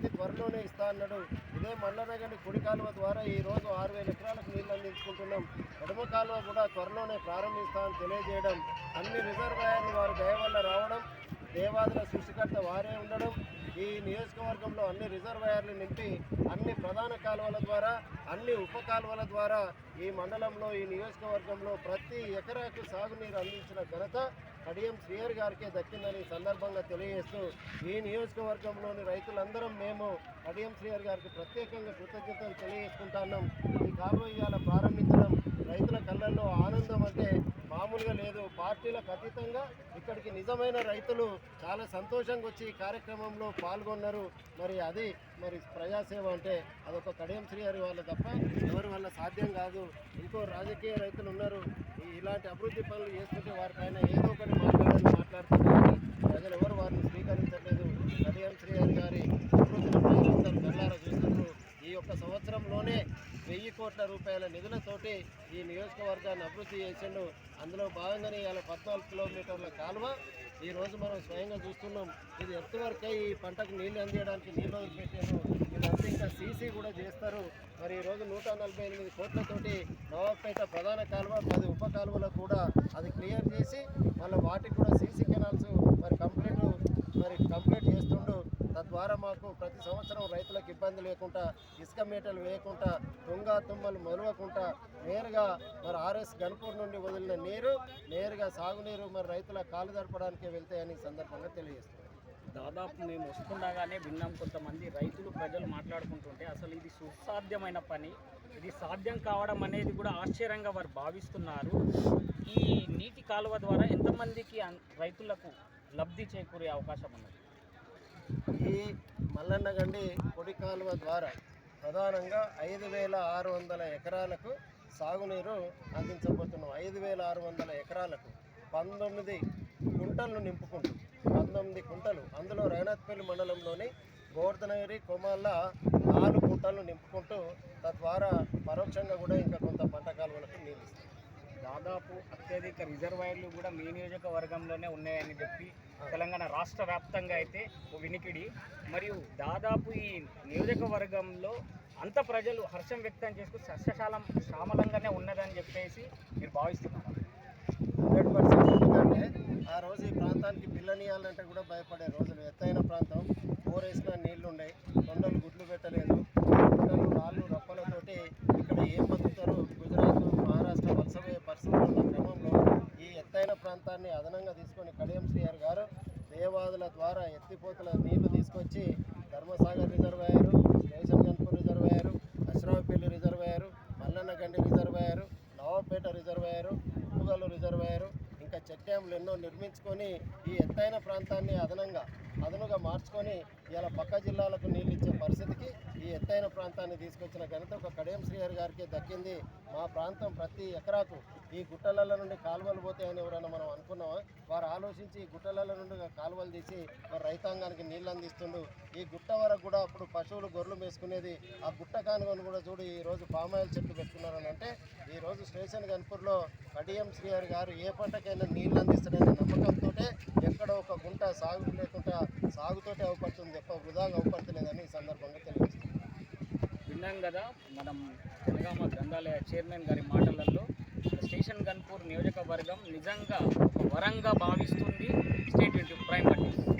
అతి త్వరలోనే ఇస్తా అన్నాడు. ఇదే మల్లనగండి కుడి కాలువ ద్వారా ఈరోజు 6,000 ఎకరాలకు నీళ్ళు అందించుకుంటున్నాం. ఎడమ కాలువ కూడా త్వరలోనే ప్రారంభిస్తామని తెలియజేయడం, అన్ని రిజర్వాయర్లు వారి దయ వల్ల రావడం, దేవాదుల సృష్టికర్త వారే ఉండడం, ఈ నియోజకవర్గంలో అన్ని రిజర్వాయర్లు నింపి అన్ని ప్రధాన కాలువల ద్వారా అన్ని ఉప కాలువల ద్వారా ఈ మండలంలో ఈ నియోజకవర్గంలో ప్రతి ఎకరాకు సాగునీరు అందించిన ఘనత కడియం శ్రీహరి గారికే దక్కిందని సందర్భంగా తెలియజేస్తూ ఈ నియోజకవర్గంలోని రైతులందరం మేము కడియం శ్రీహరి గారికి ప్రత్యేకంగా కృతజ్ఞతలు తెలియజేసుకుంటున్నాం. ఈ కాలువ ఇవాళ ప్రారంభించడం రైతుల కళ్ళల్లో ఆనందం అంటే మామూలుగా లేదు. పార్టీలకు అతీతంగా ఇక్కడికి నిజమైన రైతులు చాలా సంతోషంగా వచ్చి ఈ కార్యక్రమంలో పాల్గొన్నారు. మరి ప్రజాసేవ అంటే అదొక కడియం శ్రీహరి వాళ్ళ తప్ప ఎవరి వల్ల సాధ్యం కాదు. ఇంకో రాజకీయ రైతులు ఉన్నారు, ఇలాంటి అభివృద్ధి పనులు చేస్తుంటే వారిపైన ఏదో ఒకటి మాట్లాడుతున్నారు. ప్రజలు ఎవరు వారిని స్వీకరించట్లేదు. కడియం శ్రీహరి గారి అభివృద్ధిని ప్రజలందరూ కళ్ళారా చూస్తున్నారు. ఈ ఒక్క సంవత్సరంలోనే 1000 కోట్ల రూపాయల నిధులతోటి ఈ నియోజకవర్గాన్ని అభివృద్ధి చేసిండు. అందులో భాగంగానే ఇలా 14 కిలోమీటర్ల కాలువ ఈరోజు మనం స్వయంగా చూస్తున్నాం. ఇది ఎర్త్ వరకే ఈ పంటకు నీళ్ళు అందించడానికి నీళ్ళు వదిలిపెట్టారు. ఇదంతా ఇంకా సీసీ కూడా చేస్తారు. మరి ఈరోజు 148 కోట్లతోటి నవాబ్పేట ప్రధాన కాలువ 10 ఉప కాలువలకు కూడా అది క్లియర్ చేసి మళ్ళీ వాటికి కూడా సీసీ కెనాల్స్ కంప్లీట్ చేస్తుండు. తద్వారా మాకు ప్రతి సంవత్సరం రైతులకు ఇబ్బంది లేకుండా, ఇసుక మేటలు వేయకుండా, తుమ్మలు మొలవకుండా నేరుగా మరి ఆర్ఎస్ గన్పూర్ నుండి వదిలిన నీరు నేరుగా సాగునీరు మరి రైతుల కాలు జరపడానికే వెళ్తాయని సందర్భంగా తెలియజేస్తున్నాం. దాదాపు మేము వస్తుండగానే విన్నాం, కొంతమంది రైతులు ప్రజలు మాట్లాడుకుంటుంటే అసలు ఇది సుసాధ్యమైన పని, ఇది సాధ్యం కావడం అనేది కూడా ఆశ్చర్యంగా వారు భావిస్తున్నారు. ఈ నీటి కాలువ ద్వారా ఎంతమందికి రైతులకు లబ్ధి చేకూరే అవకాశం ఉన్నది? ఈ మల్లన్నగండి పొడి కాలువ ద్వారా ప్రధానంగా 5,600 ఎకరాలకు సాగునీరు అందించబోతున్నాం. 5,600 ఎకరాలకు 19 కుంటలను నింపుకుంటూ 19 కుంటలు, అందులో రైనాథ్పల్లి మండలంలోని గోవర్ధనగిరి కొమాళ్ళ 4 కుంటలను నింపుకుంటూ తద్వారా పరోక్షంగా కూడా ఇంకా కొంత పంట కాలువలకు నీళ్ళు ఇస్తాం. దాదాపు అత్యధిక రిజర్వాయర్లు కూడా మీ నియోజకవర్గంలోనే ఉన్నాయని చెప్పి తెలంగాణ రాష్ట్ర వ్యాప్తంగా అయితే వినికిడి. మరియు దాదాపు ఈ నియోజకవర్గంలో అంత ప్రజలు హర్షం వ్యక్తం చేస్తూ శ్యామలంగానే ఉన్నదని చెప్పేసి మీరు భావిస్తున్నారు? 100%. ఎందుకంటే ఆ రోజు ఈ ప్రాంతానికి పిల్లనియాలంటే కూడా భయపడే రోజులు. ఎత్తైన ప్రాంతం, బోరేసిన నీళ్లు ఉన్నాయి, కొండలు గుడ్లు పెట్టలేదు, కొండలు రాళ్ళు రప్పలతోటి ఇక్కడ ఏం బతుకుతారు, గుజరాత్ మహారాష్ట్ర వలసపోయే పరిస్థితులు ఉన్న క్రమంలో ఈ ఎత్తైన ప్రాంతాన్ని అదనంగా తీసుకొని కడియం శ్రీహరి గారు దేవాదుల ద్వారా ఎత్తిపోతల నీళ్లు తీసుకొచ్చి Dharmasagar reservoir, station Ghanpur reservoir, Ashravupalli reservoir, Mallannagandi reservoir, Nawabpet reservoir, Uppugallu reservoir, ఇంకా చెక్ డ్యాములు ఎన్నో నిర్మించుకొని ఈ ఎత్తైన ప్రాంతాన్ని అదనుగా మార్చుకొని ఇలా పక్క జిల్లాలకు నీళ్ళు ఇచ్చే పరిస్థితికి ఈ ఎత్తైన ప్రాంతాన్ని తీసుకొచ్చిన ఘనత ఒక కడియం శ్రీహరి గారికి దక్కింది. మా ప్రాంతం ప్రతి ఎకరాకు ఈ గుట్టల నుండి కాలువలు పోతాయని ఎవరైనా మనం అనుకున్నామా? వారు ఆలోచించి ఈ గుట్టల నుండి కాలువలు తీసి మరి రైతాంగానికి నీళ్ళు అందిస్తుండు. ఈ గుట్ట వరకు కూడా అప్పుడు పశువులు గొర్రెలు మేసుకునేది. ఆ గుట్ట కానుకొని కూడా చూడు ఈరోజు పామాయిల్ చెట్లు పెట్టుకున్నారని అంటే ఈరోజు స్టేషన్ గన్పూర్లో కడియం శ్రీహరి గారు ఏ పంటకైనా నీళ్ళు అందిస్తాడనే నమ్మకంతో ఎక్కడో ఒక గుంట సాగు లేకుండా సాగుతోటే అవపడుతుంది తప్ప వృధాగా అవపడతలేదని ఈ సందర్భంగా తెలియజేస్తుంది. విన్నాం కదా మనం జనగామ గ్రంథాలయ చైర్మన్ గారి మాటలలో, స్టేషన్ గన్పూర్ నియోజకవర్గం నిజంగా వరంగా భావిస్తుంది స్టేట్ ప్రైమ్ కంట్రీ.